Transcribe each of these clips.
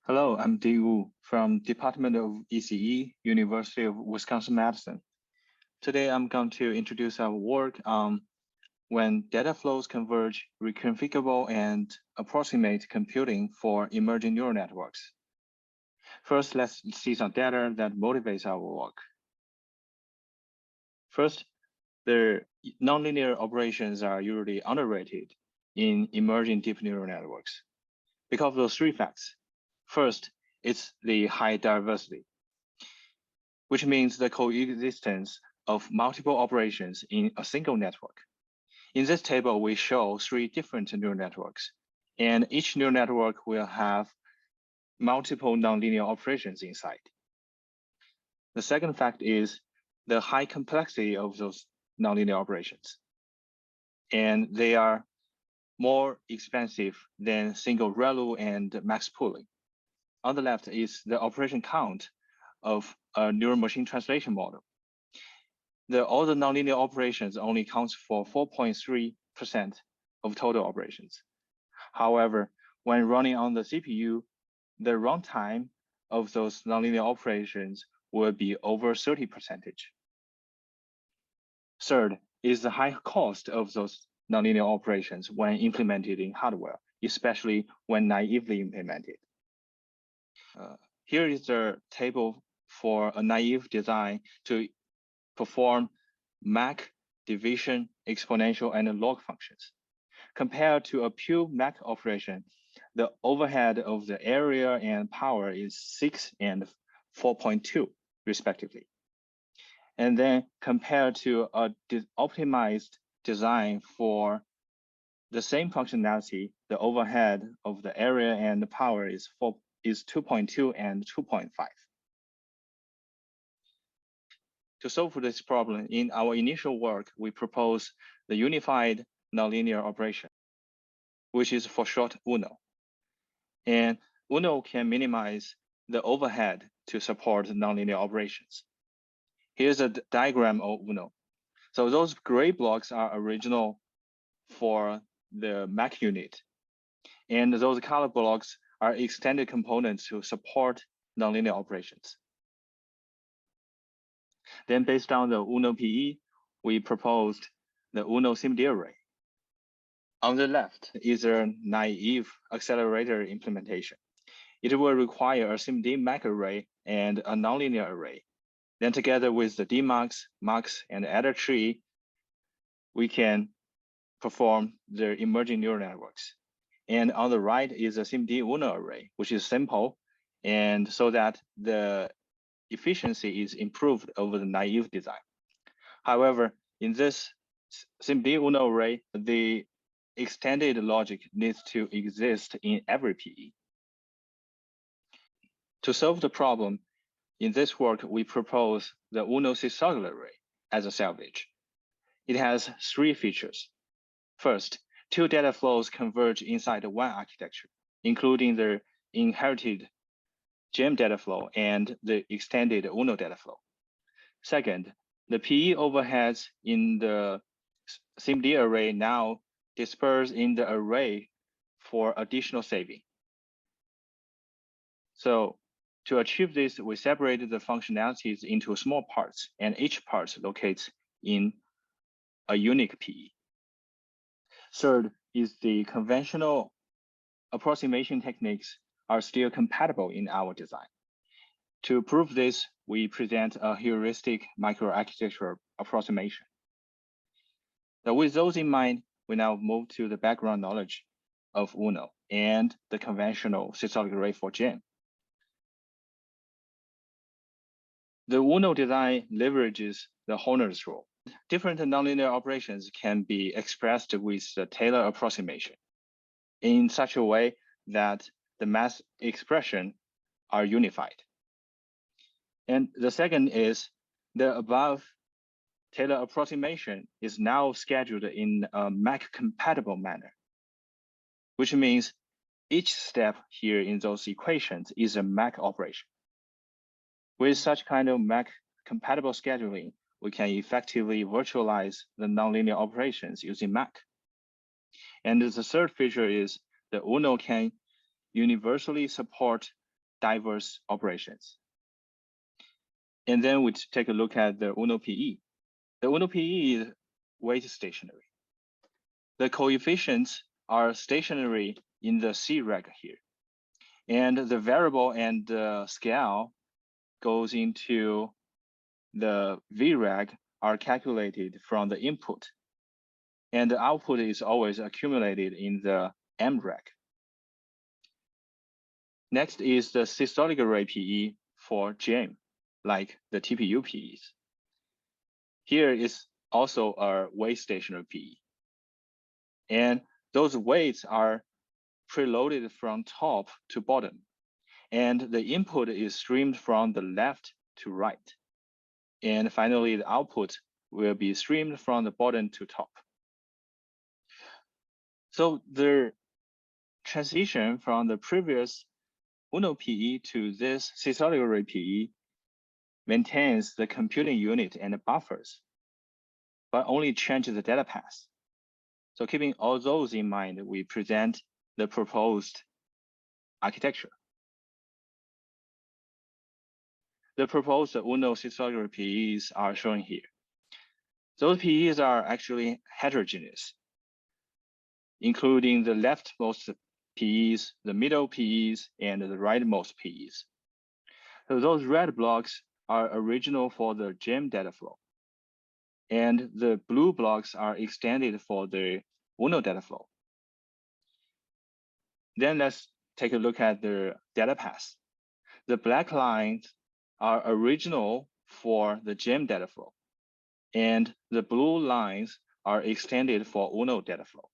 Hello, I'm Di Wu from Department of ECE, University of Wisconsin-Madison. Today, I'm going to introduce our work on when data flows converge reconfigurable and approximate computing for emerging neural networks. First, let's see some data that motivates our work. First, the nonlinear operations are usually underrated in emerging deep neural networks because of those three facts. First, it's the high diversity, which means the coexistence of multiple operations in a single network. In this table, we show three different neural networks, and each neural network will have multiple nonlinear operations inside. The second fact is the high complexity of those nonlinear operations, and they are more expensive than single ReLU and max pooling. On the left is the operation count of a neural machine translation model. All the nonlinear operations only counts for 4.3% of total operations. However, when running on the CPU, the runtime of those nonlinear operations will be over 30%. Third is the high cost of those nonlinear operations when implemented in hardware, especially when naively implemented. Here is the table for a naive design to perform MAC, division, exponential, and log functions. Compared to a pure MAC operation, the overhead of the area and power is 6 and 4.2, respectively. And then compared to a optimized design for the same functionality, the overhead of the area and the power is 2.2 and 2.5. To solve this problem, in our initial work, we propose the unified nonlinear operation, which is for short UNO. And UNO can minimize the overhead to support nonlinear operations. Here's a diagram of UNO. So those gray blocks are original for the MAC unit. And those color blocks are extended components to support nonlinear operations. Then based on the UNO PE, we proposed the UNO SIMD array. On the left is a naive accelerator implementation. It will require a SIMD MAC array and a nonlinear array. Then together with the DMUX, MUX, and adder tree, we can perform the emerging neural networks. And on the right is a SIMD UNO array, which is simple, and so that the efficiency is improved over the naive design. However, in this SIMD UNO array, the extended logic needs to exist in every PE. To solve the problem, in this work, we propose the UNO Systolic array as a salvage. It has three features. First, two data flows converge inside one architecture, including the inherited GEMM data flow and the extended UNO data flow. Second, the PE overheads in the SIMD array now disperse in the array for additional saving. So to achieve this, we separated the functionalities into small parts, and each part locates in a unique PE. Third is the conventional approximation techniques are still compatible in our design. To prove this, we present a heuristic microarchitecture approximation. Now, with those in mind, we now move to the background knowledge of UNO and the conventional systolic array for GEMM. The UNO design leverages the Horner's rule. Different nonlinear operations can be expressed with the Taylor approximation in such a way that the math expression are unified. And the second is the above Taylor approximation is now scheduled in a MAC compatible manner, which means each step here in those equations is a MAC operation. With such kind of MAC compatible scheduling, we can effectively virtualize the nonlinear operations using MAC. And the third feature is the UNO can universally support diverse operations. And then we take a look at the UNO PE. The UNO PE is weight stationary. The coefficients are stationary in the C reg here. And the variable and the scale goes into the V reg are calculated from the input. And the output is always accumulated in the M reg. Next is the systolic array PE for GEMM, like the TPU PEs. Here is also a weight stationary PE. And those weights are preloaded from top to bottom. And the input is streamed from the left to right. And finally, the output will be streamed from the bottom to top. So the transition from the previous UNO PE to this systolic array PE maintains the computing unit and the buffers, but only changes the data path. So keeping all those in mind, we present the proposed architecture. The proposed UNO systolic array PEs are shown here. Those PEs are actually heterogeneous, including the leftmost PEs, the middle PEs, and the rightmost PEs. So those red blocks are original for the GEMM data flow. And the blue blocks are extended for the UNO data flow. Then let's take a look at the data path. The black lines are original for the GEMM data flow. And the blue lines are extended for UNO data flow.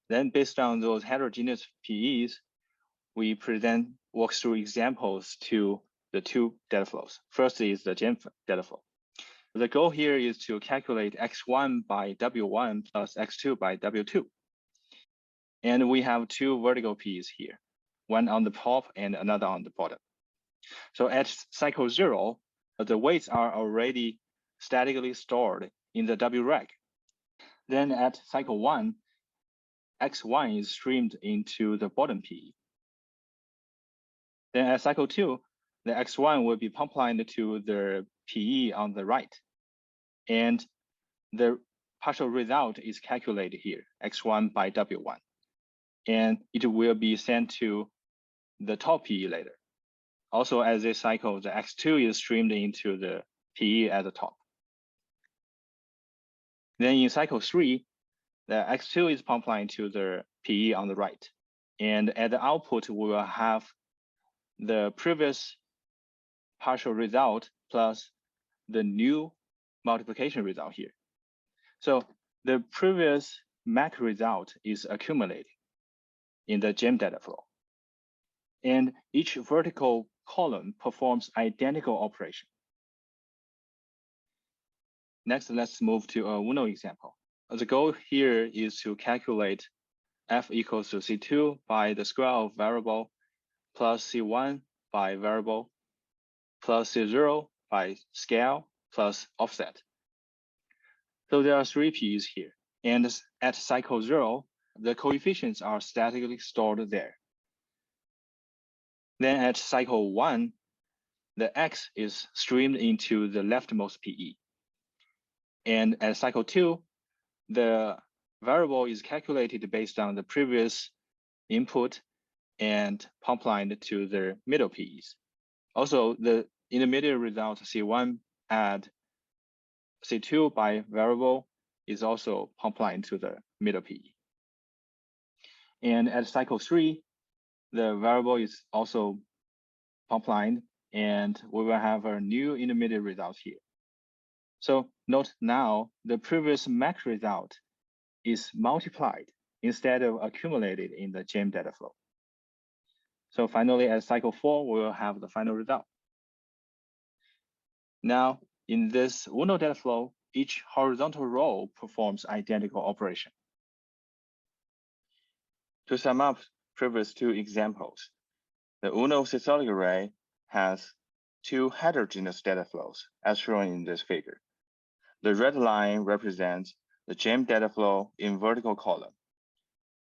Then based on those heterogeneous PEs, we walk through examples to the two data flows. First is the GEMM data flow. The goal here is to calculate X1 by W1 plus X2 by W2. And we have two vertical PEs here, one on the top and another on the bottom. So at cycle 0, the weights are already statically stored in the W reg. Then at cycle 1, X1 is streamed into the bottom PE. Then at cycle 2, the X1 will be pipelined to the PE on the right. And the partial result is calculated here, X1 by W1. And it will be sent to the top PE later. Also, as this cycle, the X2 is streamed into the PE at the top. Then in cycle 3, the X2 is pipelined to the PE on the right. And at the output, we will have the previous partial result plus the new multiplication result here. So the previous MAC result is accumulated in the GEMM data flow. And each vertical column performs identical operation. Next, let's move to a UNO example. The goal here is to calculate f equals to C2 by the square of variable plus C1 by variable plus C0 by scale plus offset. So there are three PEs here. And at cycle 0, the coefficients are statically stored there. Then at cycle 1, the X is streamed into the leftmost PE. And at cycle 2, the variable is calculated based on the previous input and pipelined to the middle PEs. Also, the intermediate result C1 add C2 by variable is also pipelined to the middle PE. And at cycle 3, the variable is also pipelined, and we will have a new intermediate result here. So note now, the previous MAC result is multiplied instead of accumulated in the GEMM data flow. So finally, at cycle 4, we will have the final result. Now, in this UNO data flow, each horizontal row performs identical operation. To sum up previous two examples, the UNO systolic array has two heterogeneous data flows, as shown in this figure. The red line represents the GEMM data flow in vertical column.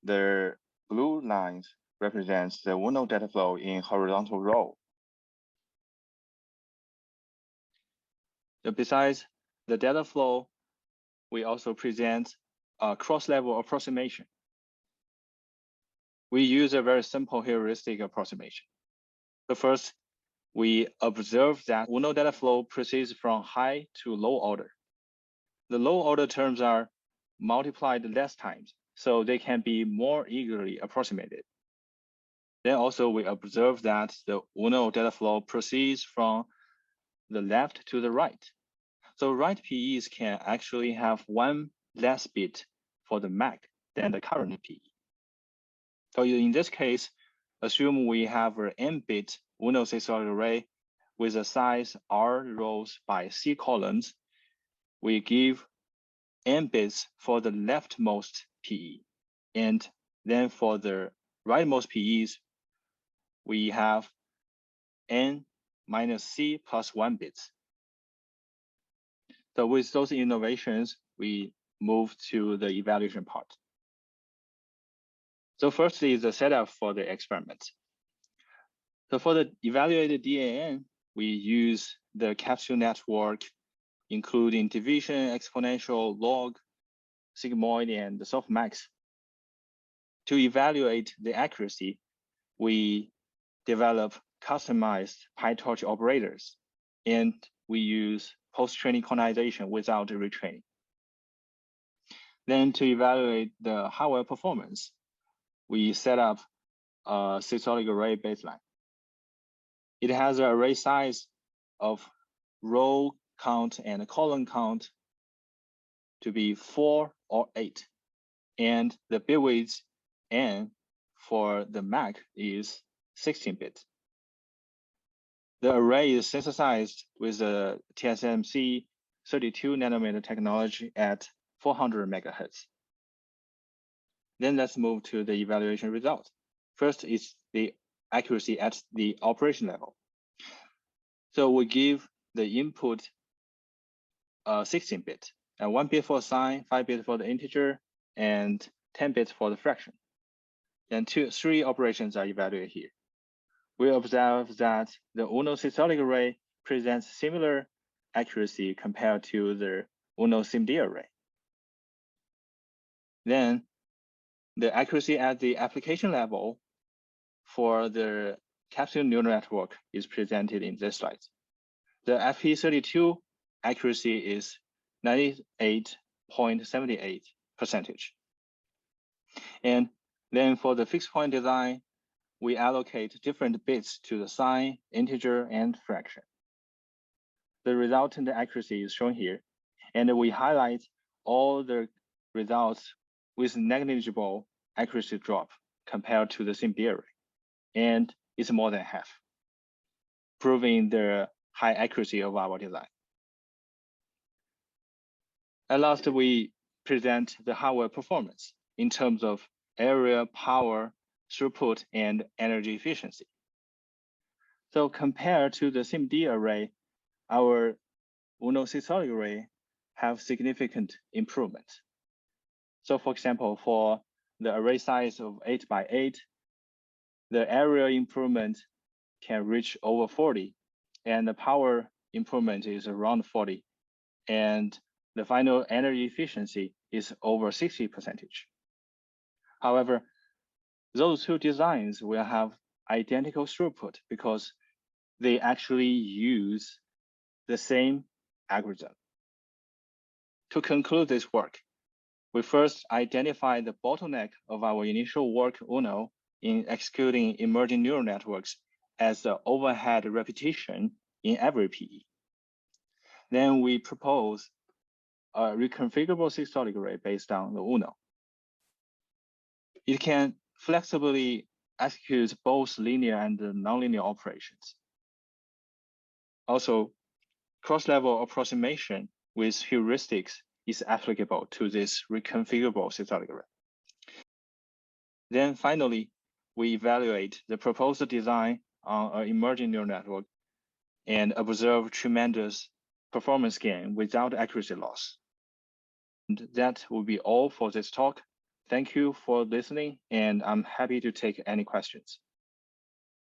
The blue lines represents the UNO data flow in horizontal row. Besides the data flow, we also present a cross-level approximation. We use a very simple heuristic approximation. So first, we observe that UNO data flow proceeds from high to low order. The low order terms are multiplied less times, so they can be more eagerly approximated. Then also we observe that the UNO data flow proceeds from the left to the right. So right PEs can actually have one less bit for the MAC than the current PE. So in this case, assume we have an n-bit UNO systolic array with a size R rows by C columns. We give n bits for the leftmost PE. And then for the rightmost PEs, we have n minus C plus 1 bits. So with those innovations, we move to the evaluation part. So firstly is the setup for the experiment. So for the evaluated DAN, we use the capsule network, including division, exponential, log, sigmoid, and the softmax. To evaluate the accuracy, we develop customized PyTorch operators, and we use post-training quantization without retraining. Then to evaluate the hardware performance, we set up a systolic array baseline. It has an array size of row count and column count to be 4 or 8. And the bit width n for the MAC is 16-bit. The array is synthesized with the TSMC 32 nanometer technology at 400 megahertz. Then let's move to the evaluation result. First is the accuracy at the operation level. So we give the input 16-bit, and 1 bit for sign, 5 bit for the integer, and 10 bits for the fraction. Then 3 operations are evaluated here. We observe that the UNO systolic array presents similar accuracy compared to the UNO SIMD array. Then the accuracy at the application level for the capsule neural network is presented in this slide. The FP32 accuracy is 98.78%. And then for the fixed point design, we allocate different bits to the sign, integer, and fraction. The resultant accuracy is shown here, and we highlight all the results with negligible accuracy drop compared to the SIMD array, and it's more than half, proving the high accuracy of our design. At last, we present the hardware performance in terms of area, power, throughput, and energy efficiency. So compared to the SIMD array, our UNO systolic array have significant improvement. So for example, for the array size of 8 by 8, the area improvement can reach over 40, and the power improvement is around 40, and the final energy efficiency is over 60%. However, those two designs will have identical throughput because they actually use the same algorithm. To conclude this work, we first identify the bottleneck of our initial work UNO in executing emerging neural networks as the overhead repetition in every PE. Then we propose a reconfigurable systolic array based on the UNO. It can flexibly execute both linear and nonlinear operations. Also, cross-level approximation with heuristics is applicable to this reconfigurable systolic array. Then finally, we evaluate the proposed design on an emerging neural network and observe tremendous performance gain without accuracy loss. And that will be all for this talk. Thank you for listening, and I'm happy to take any questions.